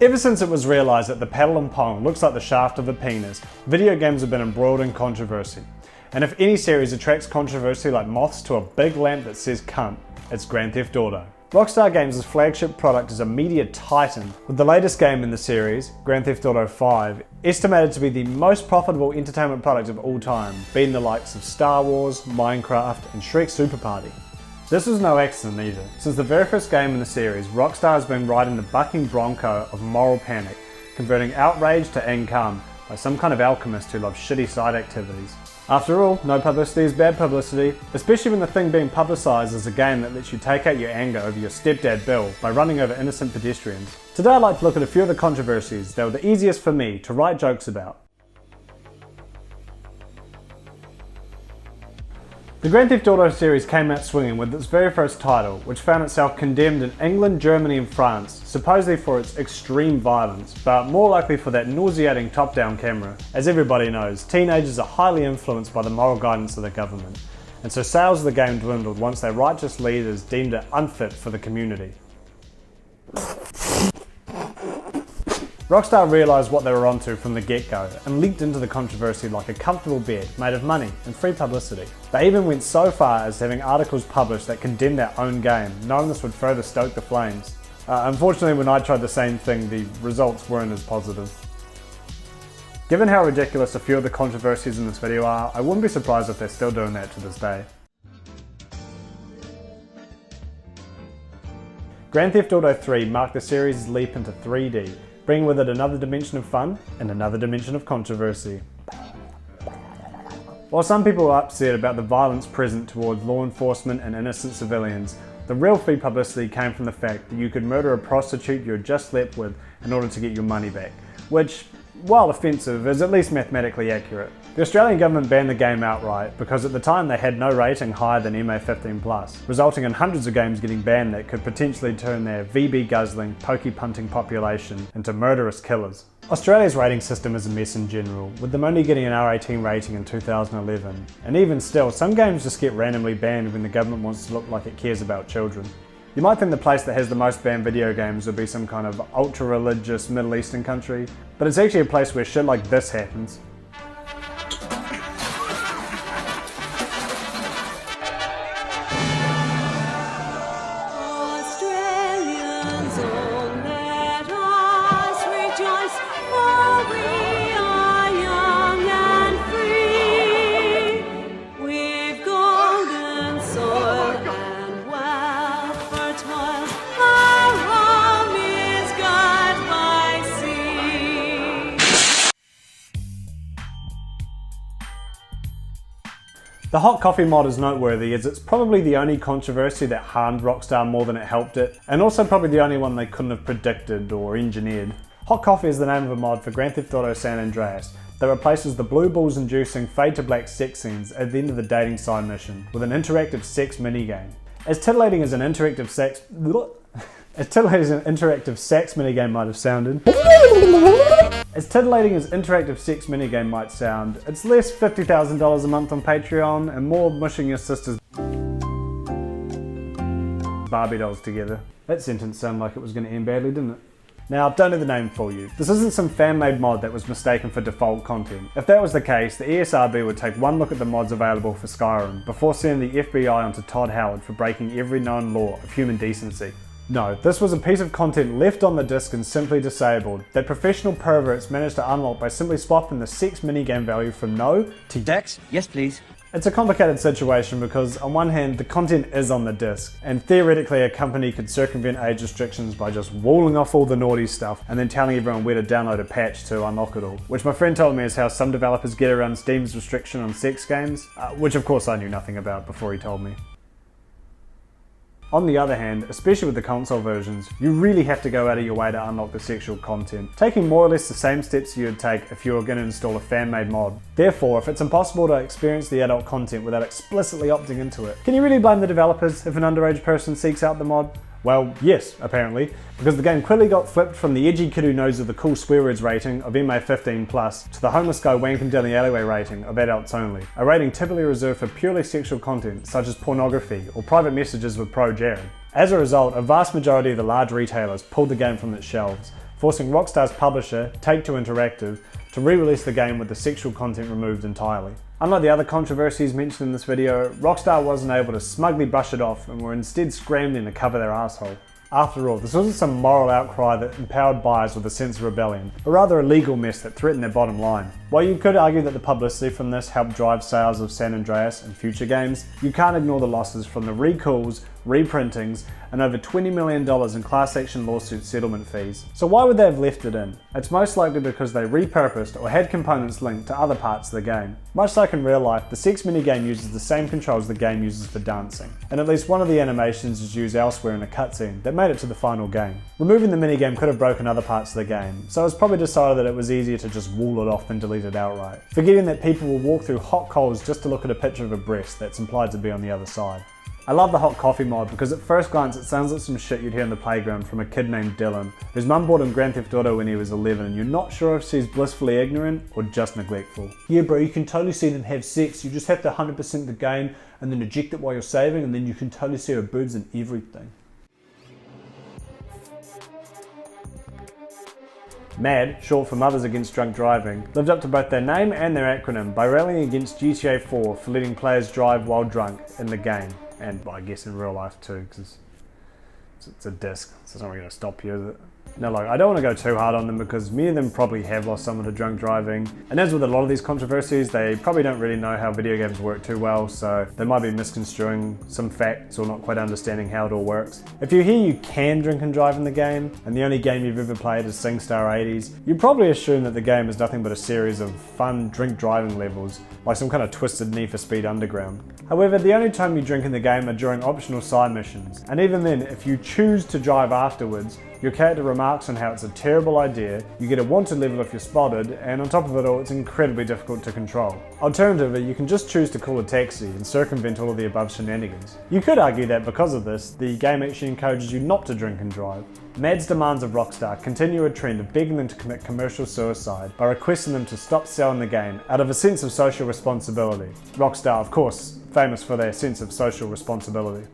Ever since it was realised that the paddle and pong looks like the shaft of a penis, video games have been embroiled in controversy. And if any series attracts controversy like moths to a big lamp that says cunt, it's Grand Theft Auto. Rockstar Games' flagship product is a media titan, with the latest game in the series, Grand Theft Auto 5, estimated to be the most profitable entertainment product of all time, beating the likes of Star Wars, Minecraft, and Shrek Super Party. This was no accident either. Since the very first game in the series, Rockstar has been riding the bucking bronco of moral panic, converting outrage to income by some kind of alchemist who loves shitty side activities. After all, no publicity is bad publicity, especially when the thing being publicised is a game that lets you take out your anger over your stepdad Bill by running over innocent pedestrians. Today I'd like to look at a few of the controversies that were the easiest for me to write jokes about. The Grand Theft Auto series came out swinging with its very first title, which found itself condemned in England, Germany and France, supposedly for its extreme violence, but more likely for that nauseating top-down camera. As everybody knows, teenagers are highly influenced by the moral guidance of the government, and so sales of the game dwindled once their righteous leaders deemed it unfit for the community. Rockstar realised what they were onto from the get-go and leaped into the controversy like a comfortable bed made of money and free publicity. They even went so far as having articles published that condemned their own game, knowing this would further stoke the flames. Unfortunately, when I tried the same thing, the results weren't as positive. Given how ridiculous a few of the controversies in this video are, I wouldn't be surprised if they're still doing that to this day. Grand Theft Auto 3 marked the series' leap into 3D, bringing with it another dimension of fun and another dimension of controversy. While some people are upset about the violence present towards law enforcement and innocent civilians, the real free publicity came from the fact that you could murder a prostitute you had just slept with in order to get your money back, which, while offensive, is at least mathematically accurate. The Australian government banned the game outright because at the time they had no rating higher than MA15+, resulting in hundreds of games getting banned that could potentially turn their VB guzzling, pokey punting population into murderous killers. Australia's rating system is a mess in general, with them only getting an R18 rating in 2011, and even still, some games just get randomly banned when the government wants to look like it cares about children. You might think the place that has the most banned video games would be some kind of ultra-religious Middle Eastern country, but it's actually a place where shit like this happens. The hot coffee mod is noteworthy as it's probably the only controversy that harmed Rockstar more than it helped it, and also probably the only one they couldn't have predicted or engineered. Hot coffee is the name of a mod for Grand Theft Auto San Andreas that replaces the blue balls inducing fade to black sex scenes at the end of the dating side mission with an interactive sex minigame. As titillating as an interactive sex minigame might have sounded, might sound, it's less $50,000 a month on Patreon and more mushing your sister's Barbie dolls together. That sentence sounded like it was going to end badly, didn't it? Now, don't let the name fool you. This isn't some fan-made mod that was mistaken for default content. If that was the case, the ESRB would take one look at the mods available for Skyrim before sending the FBI onto Todd Howard for breaking every known law of human decency. No, this was a piece of content left on the disc and simply disabled, that professional perverts managed to unlock by simply swapping the sex minigame value from no to Dex, yes please. It's a complicated situation because on one hand the content is on the disc, and theoretically a company could circumvent age restrictions by just walling off all the naughty stuff and then telling everyone where to download a patch to unlock it all. Which my friend told me is how some developers get around Steam's restriction on sex games, which of course I knew nothing about before he told me. On the other hand, especially with the console versions, you really have to go out of your way to unlock the sexual content, taking more or less the same steps you would take if you were going to install a fan-made mod. Therefore, if it's impossible to experience the adult content without explicitly opting into it, can you really blame the developers if an underage person seeks out the mod? Well, yes, apparently, because the game clearly got flipped from the edgy kid who knows of the cool swear words rating of MA15+ to the homeless guy wanking down the alleyway rating of adults only, a rating typically reserved for purely sexual content such as pornography or private messages with Pro Jared. As a result, a vast majority of the large retailers pulled the game from its shelves, forcing Rockstar's publisher, Take-Two Interactive, to re-release the game with the sexual content removed entirely. Unlike the other controversies mentioned in this video, Rockstar wasn't able to smugly brush it off and were instead scrambling to cover their asshole. After all, this wasn't some moral outcry that empowered buyers with a sense of rebellion, but rather a legal mess that threatened their bottom line. While you could argue that the publicity from this helped drive sales of San Andreas and future games, you can't ignore the losses from the recalls, reprintings, and over $20 million in class action lawsuit settlement fees. So why would they have left it in? It's most likely because they repurposed or had components linked to other parts of the game. Much like in real life, the sex minigame uses the same controls the game uses for dancing, and at least one of the animations is used elsewhere in a cutscene that made it to the final game. Removing the minigame could have broken other parts of the game, so it was probably decided that it was easier to just wall it off than delete it outright, forgetting that people will walk through hot coals just to look at a picture of a breast that's implied to be on the other side. I love the hot coffee mod because at first glance it sounds like some shit you'd hear in the playground from a kid named Dylan, whose mum bought him Grand Theft Auto when he was 11 and you're not sure if she's blissfully ignorant or just neglectful. Yeah bro, you can totally see them have sex, you just have to 100% the game and then eject it while you're saving and then you can totally see her boobs and everything. MAD, short for Mothers Against Drunk Driving, lived up to both their name and their acronym by rallying against GTA 4 for letting players drive while drunk in the game. And I guess in real life too, because it's a disc, so it's not really going to stop you, is it? No, like, I don't want to go too hard on them because many of them probably have lost someone to drunk driving. And as with a lot of these controversies, they probably don't really know how video games work too well, so they might be misconstruing some facts or not quite understanding how it all works. If you hear you can drink and drive in the game, and the only game you've ever played is SingStar 80s, you probably assume that the game is nothing but a series of fun drink driving levels, like some kind of twisted Need for Speed Underground. However, the only time you drink in the game are during optional side missions, and even then, if you choose to drive afterwards, your character remarks on how it's a terrible idea, you get a wanted level if you're spotted, and on top of it all, it's incredibly difficult to control. Alternatively, you can just choose to call a taxi and circumvent all of the above shenanigans. You could argue that because of this, the game actually encourages you not to drink and drive. MAD's demands of Rockstar continue a trend of begging them to commit commercial suicide by requesting them to stop selling the game out of a sense of social responsibility. Rockstar, of course, famous for their sense of social responsibility.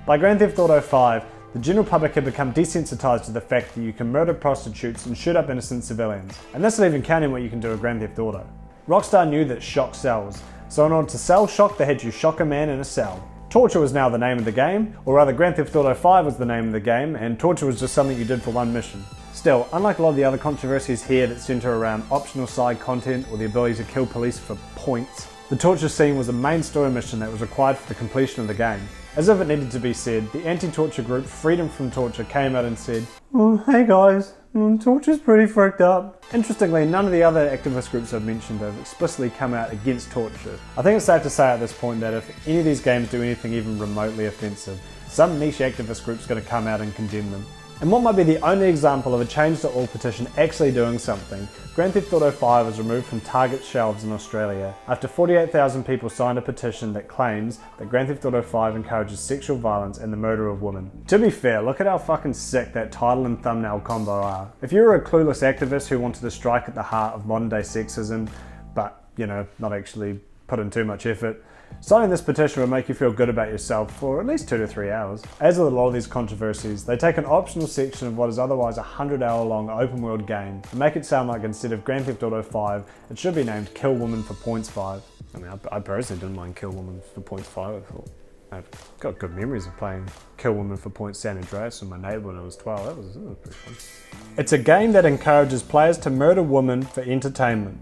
By Grand Theft Auto 5, the general public had become desensitized to the fact that you can murder prostitutes and shoot up innocent civilians, and that's not even counting what you can do at Grand Theft Auto. Rockstar knew that shock sells, so in order to sell shock they had to shock a man in a cell. Torture was now the name of the game, or rather Grand Theft Auto 5 was the name of the game, and torture was just something you did for one mission. Still, unlike a lot of the other controversies here that centre around optional side content or the ability to kill police for points, the torture scene was a main story mission that was required for the completion of the game. As if it needed to be said, the anti-torture group Freedom from Torture came out and said, "Oh, hey guys, torture's pretty freaked up." Interestingly, none of the other activist groups I've mentioned have explicitly come out against torture. I think it's safe to say at this point that if any of these games do anything even remotely offensive, some niche activist group's going to come out and condemn them. And what might be the only example of a Change to All petition actually doing something, Grand Theft Auto 5 was removed from Target shelves in Australia after 48,000 people signed a petition that claims that Grand Theft Auto 5 encourages sexual violence and the murder of women. To be fair, look at how fucking sick that title and thumbnail combo are. If you were a clueless activist who wanted to strike at the heart of modern day sexism, but, you know, not actually put in too much effort, signing this petition will make you feel good about yourself for at least 2 to 3 hours. As with a lot of these controversies, they take an optional section of what is otherwise a 100-hour long open world game and make it sound like instead of Grand Theft Auto 5, it should be named Kill Woman for Points 5. I mean, I personally didn't mind Kill Woman for Points 5. I thought I've got good memories of playing Kill Woman for Points San Andreas with my neighbour when I was 12. That was pretty fun. It's a game that encourages players to murder women for entertainment.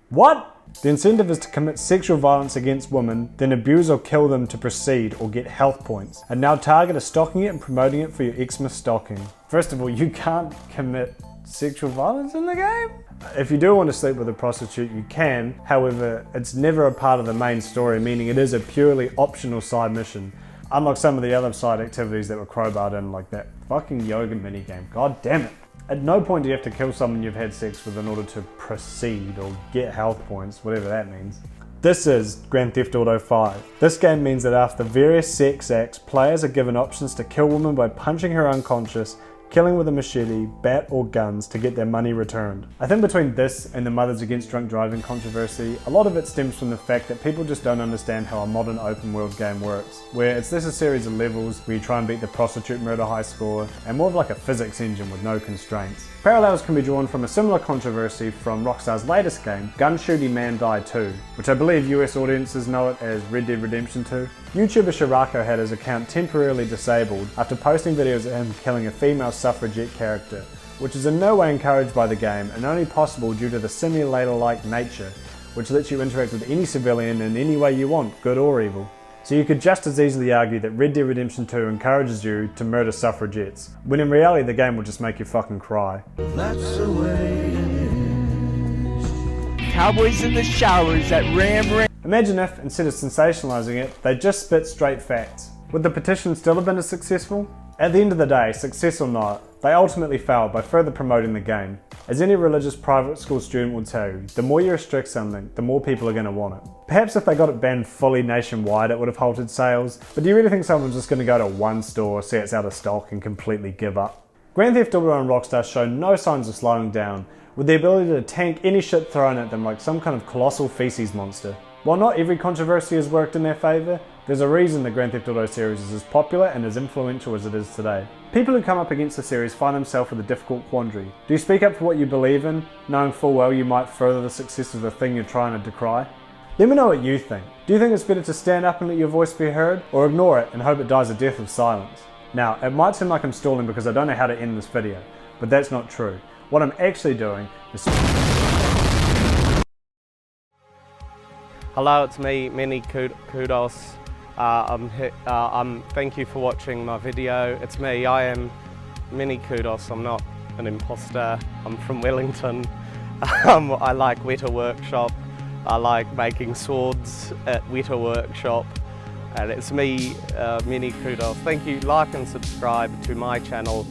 What? The incentive is to commit sexual violence against women, then abuse or kill them to proceed or get health points, and now Target is stocking it and promoting it for your Xmas stocking. First of all, you can't commit sexual violence in the game? If you do want to sleep with a prostitute, you can. However, it's never a part of the main story, meaning it is a purely optional side mission. Unlike some of the other side activities that were crowbarred in, like that fucking yoga minigame. God damn it. At no point do you have to kill someone you've had sex with in order to proceed or get health points, whatever that means. This is Grand Theft Auto 5. This game means that after various sex acts, players are given options to kill women by punching her unconscious, killing with a machete, bat or guns to get their money returned. I think between this and the Mothers Against Drunk Driving controversy, a lot of it stems from the fact that people just don't understand how a modern open world game works, where it's less a series of levels where you try and beat the prostitute murder high score, and more of like a physics engine with no constraints. Parallels can be drawn from a similar controversy from Rockstar's latest game, Gun Shooty Man Die 2, which I believe US audiences know it as Red Dead Redemption 2. YouTuber Shirako had his account temporarily disabled after posting videos of him killing a female suffragette character, which is in no way encouraged by the game and only possible due to the simulator-like nature, which lets you interact with any civilian in any way you want, good or evil. So you could just as easily argue that Red Dead Redemption 2 encourages you to murder suffragettes, when in reality the game will just make you fucking cry. That's the way it is. Cowboys in the showers at Ram. Imagine if, instead of sensationalising it, they just spit straight facts. Would the petition still have been as successful? At the end of the day, success or not, they ultimately failed by further promoting the game. As any religious private school student will tell you, the more you restrict something, the more people are going to want it. Perhaps if they got it banned fully nationwide it would have halted sales, but do you really think someone's just going to go to one store, see it's out of stock and completely give up? Grand Theft Auto and Rockstar show no signs of slowing down, with the ability to tank any shit thrown at them like some kind of colossal feces monster. While not every controversy has worked in their favour, there's a reason the Grand Theft Auto series is as popular and as influential as it is today. People who come up against the series find themselves with a difficult quandary. Do you speak up for what you believe in, knowing full well you might further the success of the thing you're trying to decry? Let me know what you think. Do you think it's better to stand up and let your voice be heard, or ignore it and hope it dies a death of silence? Now, it might seem like I'm stalling because I don't know how to end this video, but that's not true. What I'm actually doing is... Hello, it's me, Mini Kudos. Thank you for watching my video. It's me, I am Mini Kudos. I'm not an imposter. I'm from Wellington. I like Weta Workshop. I like making swords at Weta Workshop. And it's me, Mini Kudos. Thank you, like and subscribe to my channel.